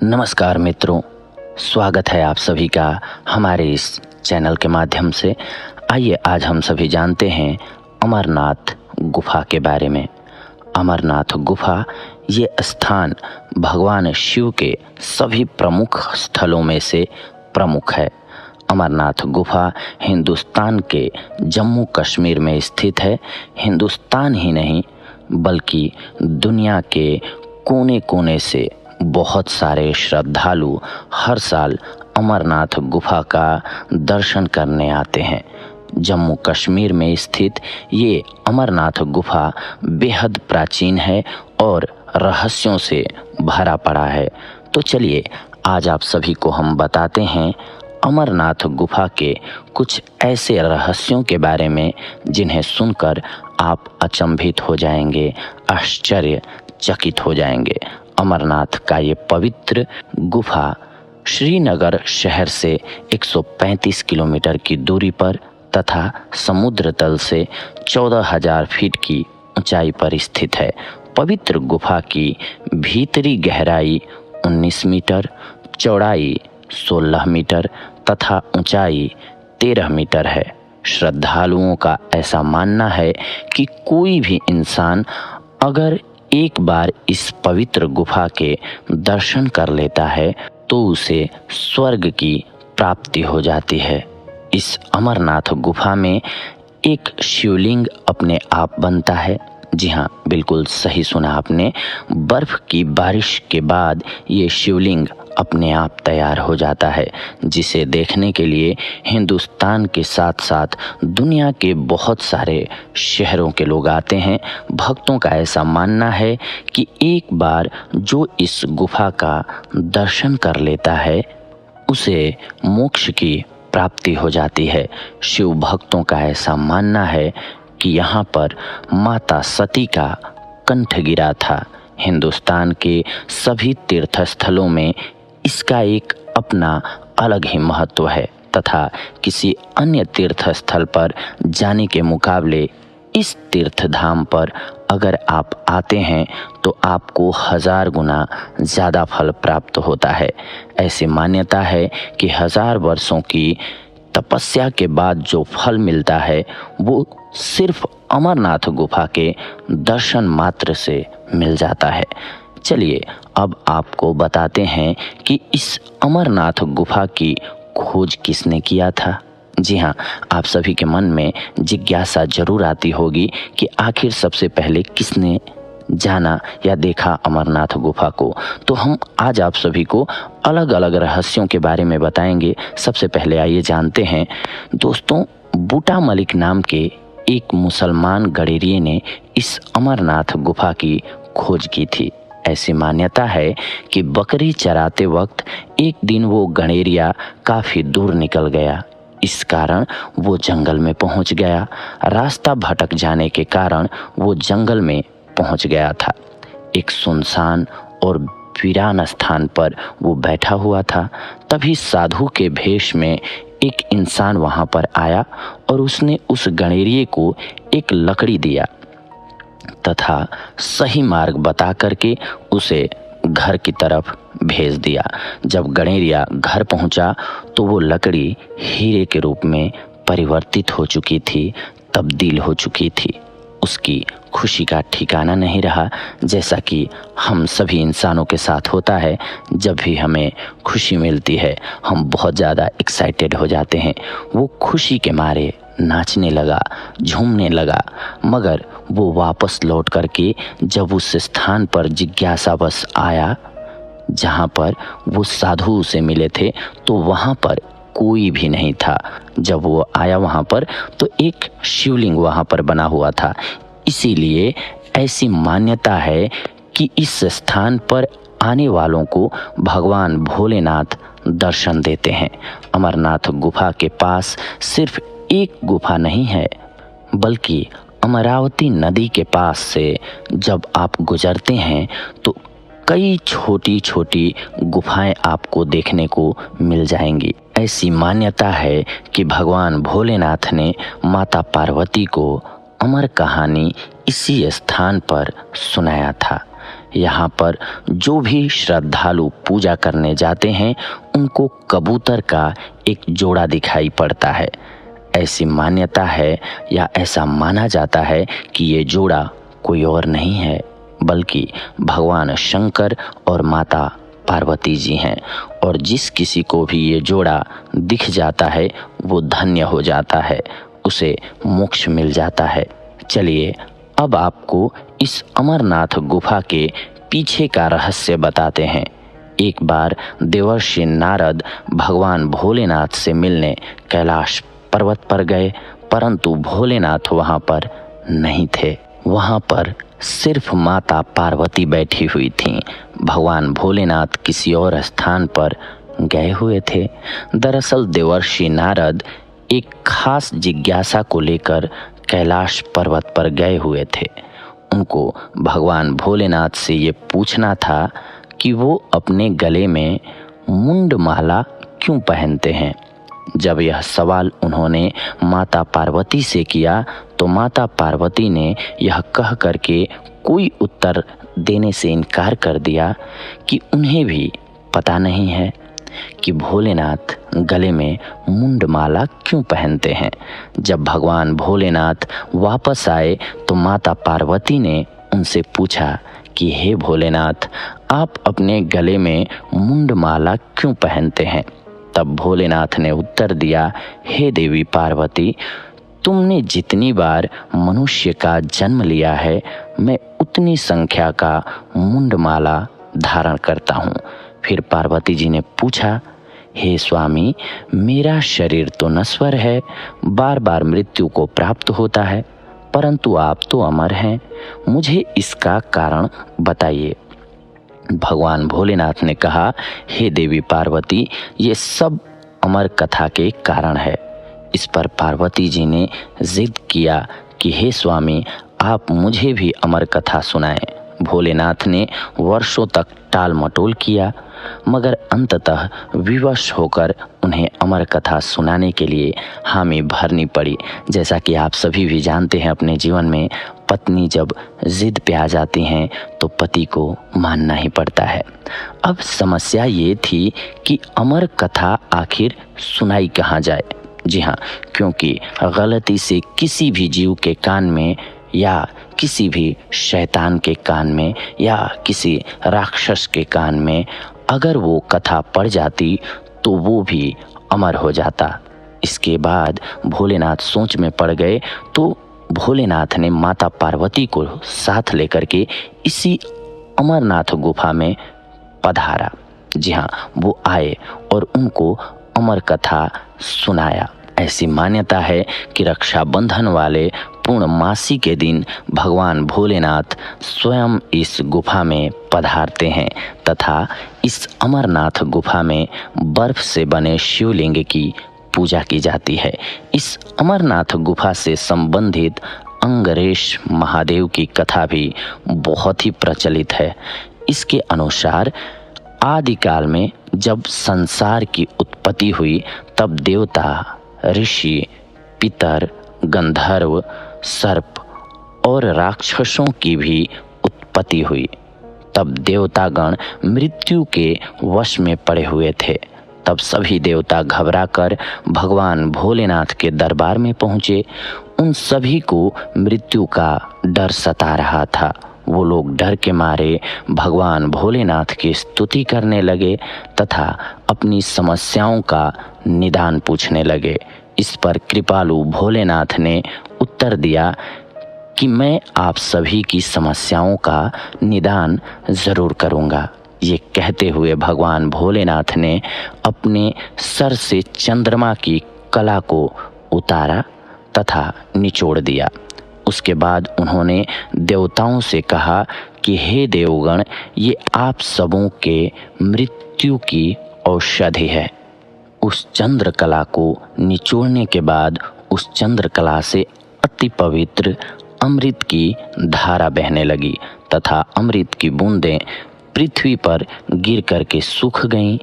नमस्कार मित्रों, स्वागत है आप सभी का हमारे इस चैनल के माध्यम से। आइए आज हम सभी जानते हैं अमरनाथ गुफा के बारे में। अमरनाथ गुफा ये स्थान भगवान शिव के सभी प्रमुख स्थलों में से प्रमुख है। अमरनाथ गुफा हिंदुस्तान के जम्मू कश्मीर में स्थित है। हिंदुस्तान ही नहीं बल्कि दुनिया के कोने कोने से बहुत सारे श्रद्धालु हर साल अमरनाथ गुफा का दर्शन करने आते हैं। जम्मू कश्मीर में स्थित ये अमरनाथ गुफा बेहद प्राचीन है और रहस्यों से भरा पड़ा है। तो चलिए आज आप सभी को हम बताते हैं अमरनाथ गुफा के कुछ ऐसे रहस्यों के बारे में जिन्हें सुनकर आप अचंभित हो जाएंगे, आश्चर्यचकित हो जाएंगे। अमरनाथ का ये पवित्र गुफा श्रीनगर शहर से 135 किलोमीटर की दूरी पर तथा समुद्र तल से 14,000 फीट की ऊंचाई पर स्थित है। पवित्र गुफा की भीतरी गहराई 19 मीटर, चौड़ाई 16 मीटर तथा ऊंचाई 13 मीटर है। श्रद्धालुओं का ऐसा मानना है कि कोई भी इंसान अगर एक बार इस पवित्र गुफा के दर्शन कर लेता है तो उसे स्वर्ग की प्राप्ति हो जाती है। इस अमरनाथ गुफा में एक शिवलिंग अपने आप बनता है। जी हाँ, बिल्कुल सही सुना आपने। बर्फ की बारिश के बाद ये शिवलिंग अपने आप तैयार हो जाता है, जिसे देखने के लिए हिंदुस्तान के साथ साथ दुनिया के बहुत सारे शहरों के लोग आते हैं। भक्तों का ऐसा मानना है कि एक बार जो इस गुफा का दर्शन कर लेता है उसे मोक्ष की प्राप्ति हो जाती है। शिव भक्तों का ऐसा मानना है कि यहाँ पर माता सती का कंठ गिरा था। हिंदुस्तान के सभी तीर्थ स्थलों में इसका एक अपना अलग ही महत्व है तथा किसी अन्य तीर्थ स्थल पर जाने के मुकाबले इस तीर्थ धाम पर अगर आप आते हैं तो आपको 1000 गुना ज़्यादा फल प्राप्त होता है। ऐसी मान्यता है कि 1000 वर्षों की तपस्या के बाद जो फल मिलता है वो सिर्फ अमरनाथ गुफा के दर्शन मात्र से मिल जाता है। चलिए अब आपको बताते हैं कि इस अमरनाथ गुफा की खोज किसने किया था। जी हाँ, आप सभी के मन में जिज्ञासा जरूर आती होगी कि आखिर सबसे पहले किसने जाना या देखा अमरनाथ गुफा को। तो हम आज आप सभी को अलग अलग रहस्यों के बारे में बताएंगे। सबसे पहले आइए जानते हैं दोस्तों, बूटा मलिक नाम के एक मुसलमान गडेरिये ने इस अमरनाथ गुफा की खोज की थी। ऐसी मान्यता है कि बकरी चराते वक्त एक दिन वो गडेरिया काफी दूर निकल गया। इस कारण वो जंगल में पहुंच गया। रास्ता भटक जाने के कारण वो जंगल में पहुंच गया था। एक सुनसान और वीरान स्थान पर वो बैठा हुआ था। तभी साधु के भेष में एक इंसान वहां पर आया और उसने उस गडेरिये को एक लकड़ी दिया तथा सही मार्ग बता करके उसे घर की तरफ भेज दिया। जब गडेरिया घर पहुंचा तो वो लकड़ी हीरे के रूप में परिवर्तित हो चुकी थी, तब्दील हो चुकी थी। उसकी खुशी का ठिकाना नहीं रहा। जैसा कि हम सभी इंसानों के साथ होता है, जब भी हमें खुशी मिलती है हम बहुत ज़्यादा एक्साइटेड हो जाते हैं। वो खुशी के मारे नाचने लगा, झूमने लगा, मगर वो वापस लौट करके जब उस स्थान पर जिज्ञासावश आया जहाँ पर वो साधु उसे मिले थे तो वहाँ पर कोई भी नहीं था। जब वो आया वहाँ पर तो एक शिवलिंग वहाँ पर बना हुआ था। इसीलिए ऐसी मान्यता है कि इस स्थान पर आने वालों को भगवान भोलेनाथ दर्शन देते हैं। अमरनाथ गुफा के पास सिर्फ एक गुफा नहीं है बल्कि अमरावती नदी के पास से जब आप गुजरते हैं तो कई छोटी छोटी गुफाएं आपको देखने को मिल जाएंगी। ऐसी मान्यता है कि भगवान भोलेनाथ ने माता पार्वती को अमर कहानी इसी स्थान पर सुनाया था। यहाँ पर जो भी श्रद्धालु पूजा करने जाते हैं उनको कबूतर का एक जोड़ा दिखाई पड़ता है। ऐसी मान्यता है या ऐसा माना जाता है कि ये जोड़ा कोई और नहीं है बल्कि भगवान शंकर और माता पार्वती जी हैं, और जिस किसी को भी ये जोड़ा दिख जाता है वो धन्य हो जाता है, उसे मोक्ष मिल जाता है। चलिए अब आपको इस अमरनाथ गुफा के पीछे का रहस्य बताते हैं। एक बार देवर्षि नारद भगवान भोलेनाथ से मिलने कैलाश पर्वत पर गए, परंतु भोलेनाथ वहां पर नहीं थे। वहां पर सिर्फ माता पार्वती बैठी हुई थीं। भगवान भोलेनाथ किसी और स्थान पर गए हुए थे। दरअसल देवर्षि नारद एक खास जिज्ञासा को लेकर कैलाश पर्वत पर गए हुए थे। उनको भगवान भोलेनाथ से ये पूछना था कि वो अपने गले में मुंडमाला क्यों पहनते हैं। जब यह सवाल उन्होंने माता पार्वती से किया तो माता पार्वती ने यह कह करके कोई उत्तर देने से इनकार कर दिया कि उन्हें भी पता नहीं है कि भोलेनाथ गले में मुंडमाला क्यों पहनते हैं। जब भगवान भोलेनाथ वापस आए तो माता पार्वती ने उनसे पूछा कि हे भोलेनाथ, आप अपने गले में मुंडमाला क्यों पहनते हैं। तब भोलेनाथ ने उत्तर दिया, हे देवी पार्वती, तुमने जितनी बार मनुष्य का जन्म लिया है मैं उतनी संख्या का मुंडमाला धारण करता हूँ। फिर पार्वती जी ने पूछा, हे स्वामी, मेरा शरीर तो नश्वर है, बार बार मृत्यु को प्राप्त होता है, परंतु आप तो अमर हैं, मुझे इसका कारण बताइए। भगवान भोलेनाथ ने कहा, हे देवी पार्वती, ये सब अमर कथा के कारण है। इस पर पार्वती जी ने जिद किया कि हे स्वामी, आप मुझे भी अमर कथा सुनाएं। भोलेनाथ ने वर्षों तक टाल मटोल किया, मगर अंततः विवश होकर उन्हें अमर कथा सुनाने के लिए हामी भरनी पड़ी। जैसा कि आप सभी भी जानते हैं, अपने जीवन में पत्नी जब जिद पे आ जाती हैं तो पति को मानना ही पड़ता है। अब समस्या ये थी कि अमर कथा आखिर सुनाई कहाँ जाए। जी हाँ, क्योंकि गलती से किसी भी जीव के कान में या किसी भी शैतान के कान में या किसी राक्षस के कान में अगर वो कथा पड़ जाती तो वो भी अमर हो जाता। इसके बाद भोलेनाथ सोच में पड़ गए तो भोलेनाथ ने माता पार्वती को साथ लेकर के इसी अमरनाथ गुफा में पधारा। जी हाँ, वो आए और उनको अमर कथा सुनाया। ऐसी मान्यता है कि रक्षाबंधन वाले पूर्णमासी के दिन भगवान भोलेनाथ स्वयं इस गुफा में पधारते हैं तथा इस अमरनाथ गुफा में बर्फ से बने शिवलिंग की पूजा की जाती है। इस अमरनाथ गुफा से संबंधित अंगरेश महादेव की कथा भी बहुत ही प्रचलित है। इसके अनुसार आदिकाल में जब संसार की उत्पत्ति हुई तब देवता, ऋषि, पितर, गंधर्व, सर्प और राक्षसों की भी उत्पत्ति हुई। तब देवतागण मृत्यु के वश में पड़े हुए थे। तब सभी देवता घबराकर भगवान भोलेनाथ के दरबार में पहुंचे। उन सभी को मृत्यु का डर सता रहा था। वो लोग डर के मारे भगवान भोलेनाथ की स्तुति करने लगे तथा अपनी समस्याओं का निदान पूछने लगे। इस पर कृपालु भोलेनाथ ने उत्तर दिया कि मैं आप सभी की समस्याओं का निदान जरूर करूंगा। ये कहते हुए भगवान भोलेनाथ ने अपने सर से चंद्रमा की कला को उतारा तथा निचोड़ दिया। उसके बाद उन्होंने देवताओं से कहा कि हे देवगण, ये आप सबों के मृत्यु की औषधि है। उस चंद्रकला को निचोड़ने के बाद उस चंद्रकला से अति पवित्र अमृत की धारा बहने लगी तथा अमृत की बूंदें पृथ्वी पर गिर करके सूख गईं।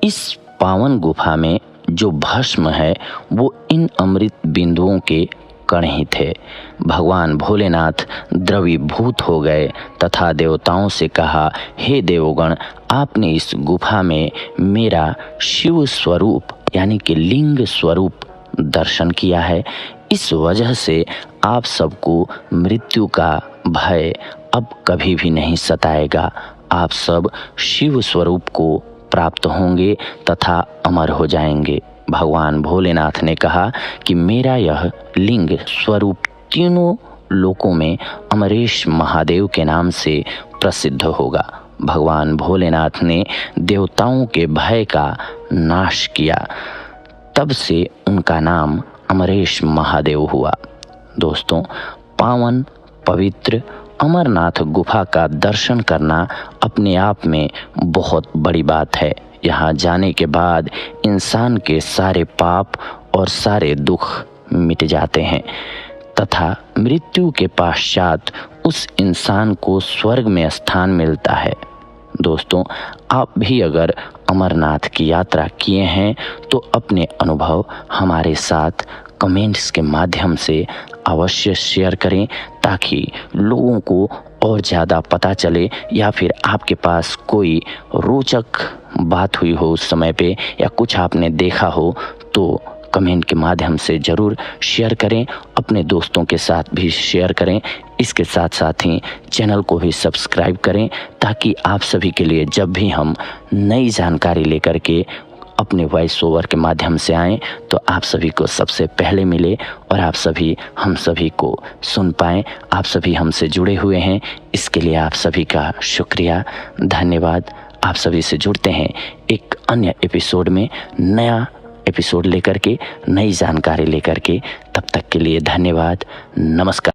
इस पावन गुफा में जो भस्म है वो इन अमृत बिंदुओं के कण ही थे। भगवान भोलेनाथ द्रवीभूत हो गए तथा देवताओं से कहा, हे देवगण, आपने इस गुफा में मेरा शिव स्वरूप यानी कि लिंग स्वरूप दर्शन किया है। इस वजह से आप सबको मृत्यु का भय अब कभी भी नहीं सताएगा। आप सब शिव स्वरूप को प्राप्त होंगे तथा अमर हो जाएंगे। भगवान भोलेनाथ ने कहा कि मेरा यह लिंग स्वरूप तीनों लोकों में अमरेश महादेव के नाम से प्रसिद्ध होगा। भगवान भोलेनाथ ने देवताओं के भय का नाश किया, तब से उनका नाम अमरेश महादेव हुआ। दोस्तों, पावन पवित्र अमरनाथ गुफा का दर्शन करना अपने आप में बहुत बड़ी बात है। यहाँ जाने के बाद इंसान के सारे पाप और सारे दुख मिट जाते हैं तथा मृत्यु के पश्चात उस इंसान को स्वर्ग में स्थान मिलता है। दोस्तों, आप भी अगर अमरनाथ की यात्रा किए हैं तो अपने अनुभव हमारे साथ कमेंट्स के माध्यम से अवश्य शेयर करें, ताकि लोगों को और ज़्यादा पता चले, या फिर आपके पास कोई रोचक बात हुई हो उस समय पे या कुछ आपने देखा हो तो कमेंट के माध्यम से ज़रूर शेयर करें। अपने दोस्तों के साथ भी शेयर करें। इसके साथ साथ ही चैनल को भी सब्सक्राइब करें, ताकि आप सभी के लिए जब भी हम नई जानकारी लेकर के अपने वॉइस ओवर के माध्यम से आएँ तो आप सभी को सबसे पहले मिले और आप सभी हम सभी को सुन पाएँ। आप सभी हमसे जुड़े हुए हैं, इसके लिए आप सभी का शुक्रिया, धन्यवाद। आप सभी से जुड़ते हैं एक अन्य एपिसोड में, नया एपिसोड लेकर के, नई जानकारी लेकर के। तब तक के लिए धन्यवाद, नमस्कार।